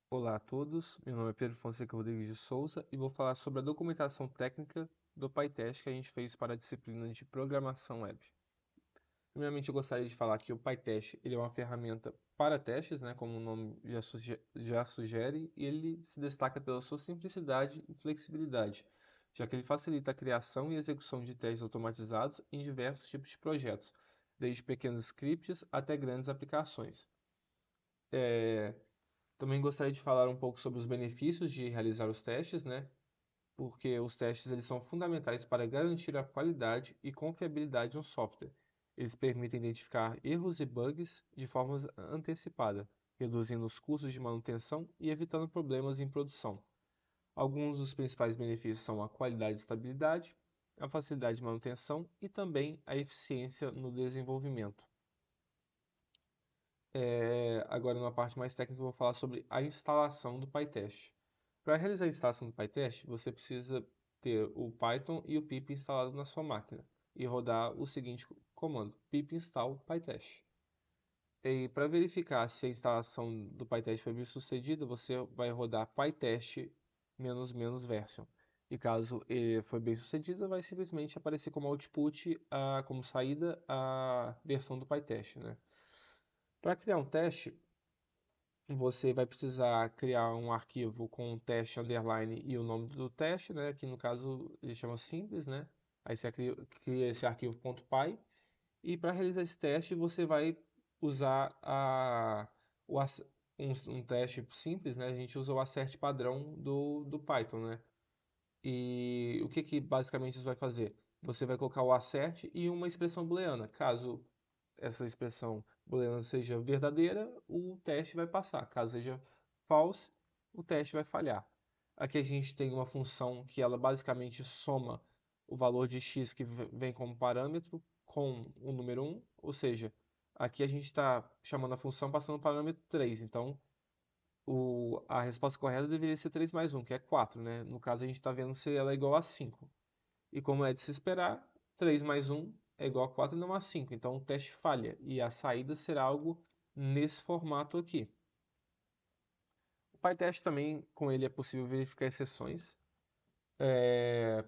Olá a todos, meu nome é Pedro Fonseca Rodrigues de Souza e vou falar sobre a documentação técnica do PyTest que a gente fez para a disciplina de Programação Web. Primeiramente, eu gostaria de falar que o PyTest ele é uma ferramenta para testes, né, como o nome já sugere, e ele se destaca pela sua simplicidade e flexibilidade, já que ele facilita a criação e execução de testes automatizados em diversos tipos de projetos, desde pequenos scripts até grandes aplicações. Também gostaria de falar um pouco sobre os benefícios de realizar os testes, né? Porque os testes eles são fundamentais para garantir a qualidade e confiabilidade de um software. Eles permitem identificar erros e bugs de forma antecipada, reduzindo os custos de manutenção e evitando problemas em produção. Alguns dos principais benefícios são a qualidade e estabilidade, a facilidade de manutenção e também a eficiência no desenvolvimento. Agora, numa parte mais técnica, eu vou falar sobre a instalação do PyTest. Para realizar a instalação do PyTest, você precisa ter o Python e o pip instalado na sua máquina e rodar o seguinte comando: pip install pytest. E para verificar se a instalação do PyTest foi bem sucedida, você vai rodar pytest version. E caso ele foi bem sucedido, vai simplesmente aparecer como output, como saída, a versão do PyTest, né? Para criar um teste, você vai precisar criar um arquivo com o teste underline e o nome do teste, né? Que no caso ele chama simples, né? Aí você cria esse arquivo .py e para realizar esse teste você vai usar um teste simples, né? A gente usa o assert padrão do Python, né? E o que basicamente isso vai fazer? Você vai colocar o assert e uma expressão booleana. Caso essa expressão booleana seja verdadeira, o teste vai passar. Caso seja false, o teste vai falhar. Aqui a gente tem uma função que ela basicamente soma o valor de x que vem como parâmetro com o número 1, ou seja, aqui a gente está chamando a função passando o parâmetro 3, então a resposta correta deveria ser 3 mais 1, que é 4, né? No caso a gente está vendo se ela é igual a 5. E como é de se esperar, 3 mais 1 é igual a 4 e não a 5. Então o teste falha e a saída será algo nesse formato aqui. O PyTest também, com ele é possível verificar exceções.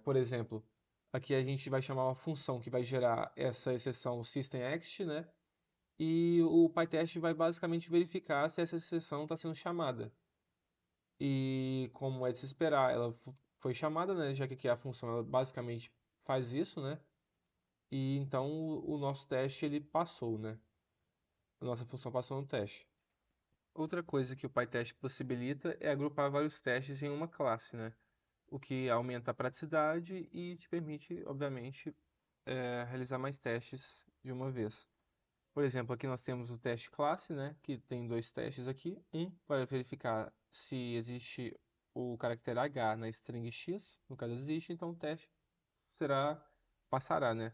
Por exemplo, aqui a gente vai chamar uma função que vai gerar essa exceção systemExt, né? E o PyTest vai basicamente verificar se essa exceção está sendo chamada. E como é de se esperar, ela foi chamada, né? Já que aqui a função ela basicamente faz isso, né? E então o nosso teste ele passou, né? A nossa função passou no teste. Outra coisa que o PyTest possibilita é agrupar vários testes em uma classe, né? O que aumenta a praticidade e te permite, obviamente, realizar mais testes de uma vez. Por exemplo, aqui nós temos o teste classe, né? Que tem dois testes aqui. Um para verificar se existe o caractere H na string X. No caso existe, então o teste passará, né?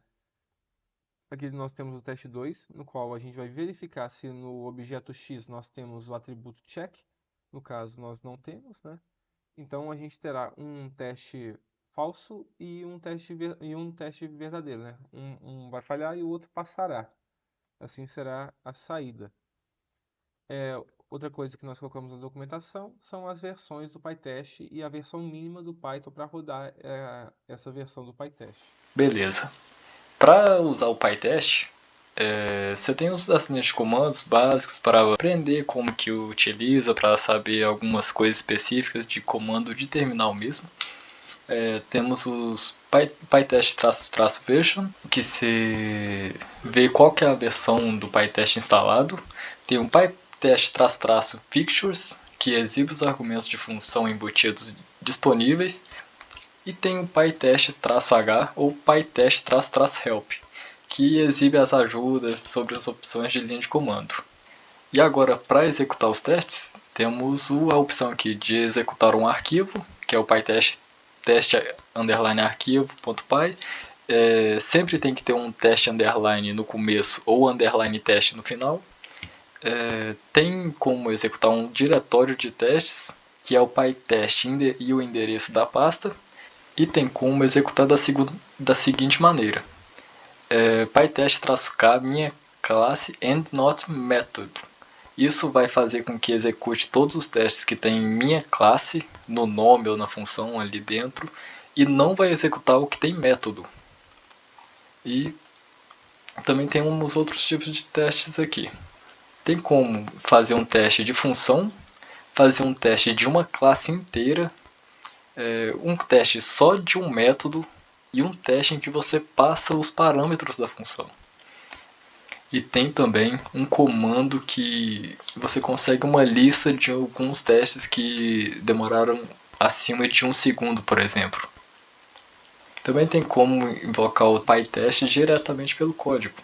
Aqui nós temos o teste 2, no qual a gente vai verificar se no objeto X nós temos o atributo check. No caso, nós não temos, né? Então a gente terá um teste falso e um teste verdadeiro, né? Um vai falhar e o outro passará. Assim será a saída. Outra coisa que nós colocamos na documentação são as versões do PyTest e a versão mínima do Python para rodar essa versão do PyTest. Beleza. Para usar o PyTest, você tem as linhas de comandos básicos para aprender como que utiliza, para saber algumas coisas específicas de comando de terminal mesmo. Temos os PyTest-version, que você vê qual que é a versão do PyTest instalado. Tem um PyTest-fixtures, que exibe os argumentos de função embutidos disponíveis. E tem o PyTest-H ou PyTest-Help, que exibe as ajudas sobre as opções de linha de comando. E agora, para executar os testes, temos a opção aqui de executar um arquivo, que é o PyTest teste_arquivo.py. Sempre tem que ter um teste underline no começo ou underline teste no final. Tem como executar um diretório de testes, que é o PyTest e o endereço da pasta. E tem como executar da seguinte maneira: PyTest-k minha classe endNotMethod. Isso vai fazer com que execute todos os testes que tem minha classe no nome ou na função ali dentro e não vai executar o que tem método. E também tem uns outros tipos de testes aqui. Tem como fazer um teste de função, fazer um teste de uma classe inteira, um teste só de um método e um teste em que você passa os parâmetros da função. E tem também um comando que você consegue uma lista de alguns testes que demoraram acima de 1 segundo, por exemplo. Também tem como invocar o PyTest diretamente pelo código,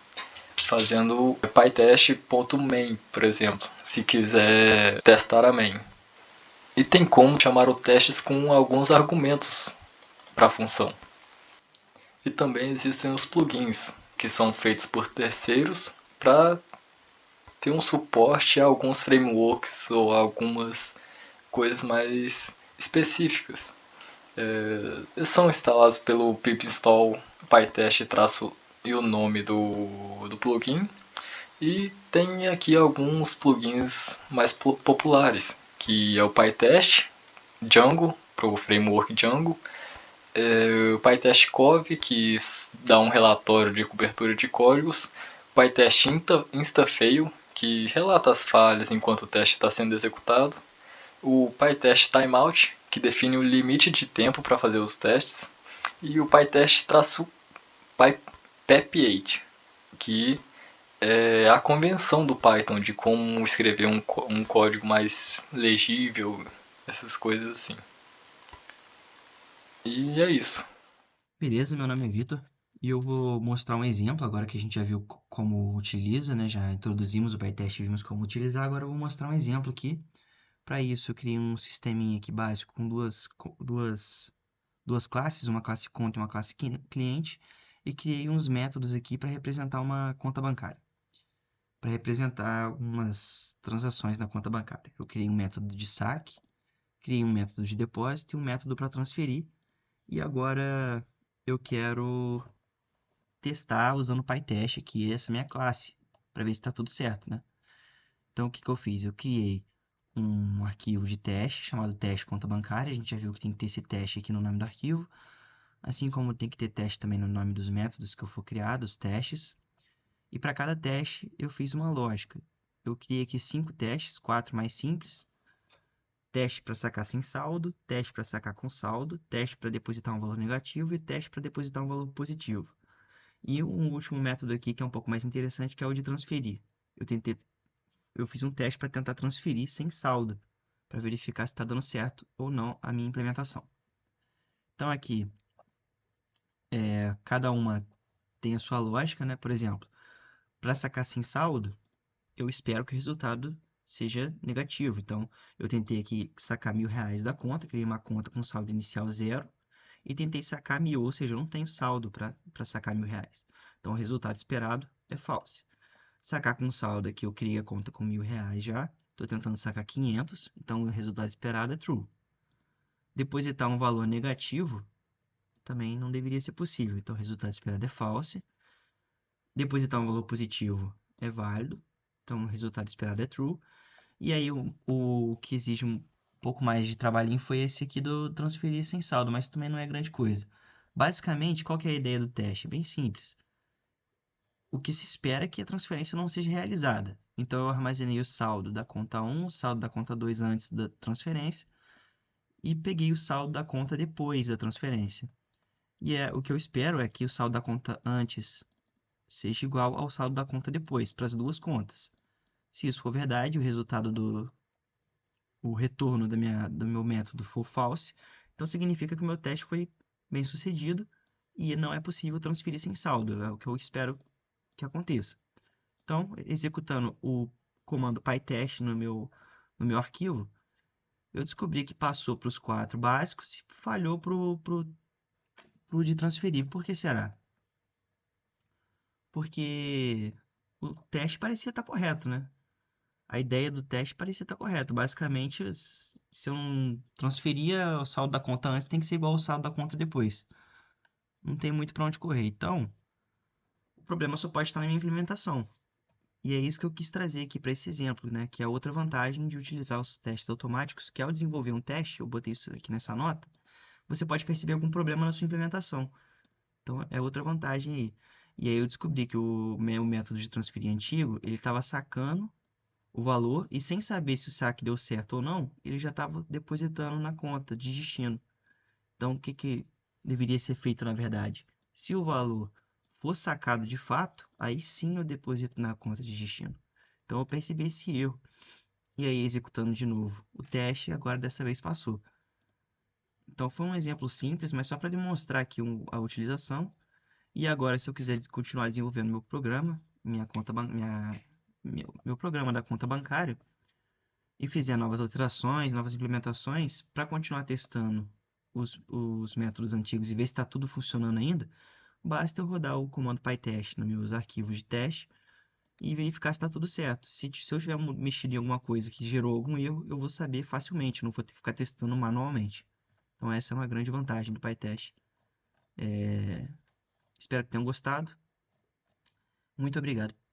fazendo pytest.main, por exemplo, se quiser testar a main. E tem como chamar o testes com alguns argumentos para a função. E também existem os plugins, que são feitos por terceiros para ter um suporte a alguns frameworks ou algumas coisas mais específicas. Eles são instalados pelo pip install pytest e o nome do plugin. E tem aqui alguns plugins mais populares, que é o PyTest, Django, para o framework Django, o PyTest Cove, que dá um relatório de cobertura de códigos, o PyTest Instafail, que relata as falhas enquanto o teste está sendo executado, o PyTest Timeout, que define o limite de tempo para fazer os testes, e o PyTest-PEP8, que é a convenção do Python de como escrever um código mais legível, essas coisas assim. E é isso. Beleza, meu nome é Vitor e eu vou mostrar um exemplo agora que a gente já viu como utiliza, né? Já introduzimos o PyTest e vimos como utilizar, agora eu vou mostrar um exemplo aqui. Para isso, eu criei um sisteminha aqui básico com duas classes, uma classe conta e uma classe cliente, e criei uns métodos aqui para representar uma conta bancária, para representar algumas transações na conta bancária. Eu criei um método de saque, criei um método de depósito e um método para transferir, e agora eu quero testar usando o PyTest aqui, essa minha classe, para ver se está tudo certo, né? Então, o que eu fiz? Eu criei um arquivo de teste chamado teste conta bancária. A gente já viu que tem que ter esse teste aqui no nome do arquivo, assim como tem que ter teste também no nome dos métodos que eu for criar, dos testes. E para cada teste, eu fiz uma lógica. Eu criei aqui 5 testes, 4 mais simples. Teste para sacar sem saldo, teste para sacar com saldo, teste para depositar um valor negativo e teste para depositar um valor positivo. E um último método aqui que é um pouco mais interessante, que é o de transferir. Eu fiz um teste para tentar transferir sem saldo, para verificar se está dando certo ou não a minha implementação. Então aqui, cada uma tem a sua lógica, né? Por exemplo, para sacar sem saldo, eu espero que o resultado seja negativo. Então, eu tentei aqui sacar R$ 1.000 da conta, criei uma conta com saldo inicial 0 e tentei sacar 1.000, ou seja, eu não tenho saldo para sacar R$ 1.000. Então, o resultado esperado é falso. Sacar com saldo aqui, eu criei a conta com R$ 1.000 já. Estou tentando sacar 500, então o resultado esperado é true. Depositar um valor negativo também não deveria ser possível, então o resultado esperado é false. Depositar um valor positivo é válido, então o resultado esperado é true. E aí o que exige um pouco mais de trabalhinho foi esse aqui do transferir sem saldo, mas também não é grande coisa. Basicamente, qual que é a ideia do teste? Bem simples. O que se espera é que a transferência não seja realizada. Então, eu armazenei o saldo da conta 1, o saldo da conta 2 antes da transferência e peguei o saldo da conta depois da transferência. E o que eu espero é que o saldo da conta antes seja igual ao saldo da conta depois, para as duas contas. Se isso for verdade, o resultado o retorno do meu método for false, então significa que o meu teste foi bem sucedido e não é possível transferir sem saldo. É o que eu espero que aconteça. Então, executando o comando pytest no meu arquivo, eu descobri que passou para os 4 básicos e falhou para o de transferir. Por que será? Porque o teste parecia estar correto, né? A ideia do teste parecia estar correta. Basicamente, se eu não transferia o saldo da conta antes, tem que ser igual ao saldo da conta depois. Não tem muito para onde correr. Então, o problema só pode estar na minha implementação. E é isso que eu quis trazer aqui para esse exemplo, né? Que é a outra vantagem de utilizar os testes automáticos, que ao desenvolver um teste, eu botei isso aqui nessa nota, você pode perceber algum problema na sua implementação. Então, é outra vantagem aí. E aí eu descobri que o meu método de transferir antigo, ele estava sacando o valor e sem saber se o saque deu certo ou não, ele já estava depositando na conta de destino. Então, o que que deveria ser feito na verdade? Se o valor for sacado de fato, aí sim eu deposito na conta de destino. Então, eu percebi esse erro. E aí, executando de novo o teste, agora dessa vez passou. Então, foi um exemplo simples, mas só para demonstrar aqui a utilização. E agora, se eu quiser continuar desenvolvendo meu programa, meu programa da conta bancária, e fizer novas alterações, novas implementações, para continuar testando os métodos antigos e ver se está tudo funcionando ainda, basta eu rodar o comando PyTest nos meus arquivos de teste e verificar se está tudo certo. Se eu tiver mexido em alguma coisa que gerou algum erro, eu vou saber facilmente, não vou ter que ficar testando manualmente. Então essa é uma grande vantagem do PyTest. Espero que tenham gostado. Muito obrigado.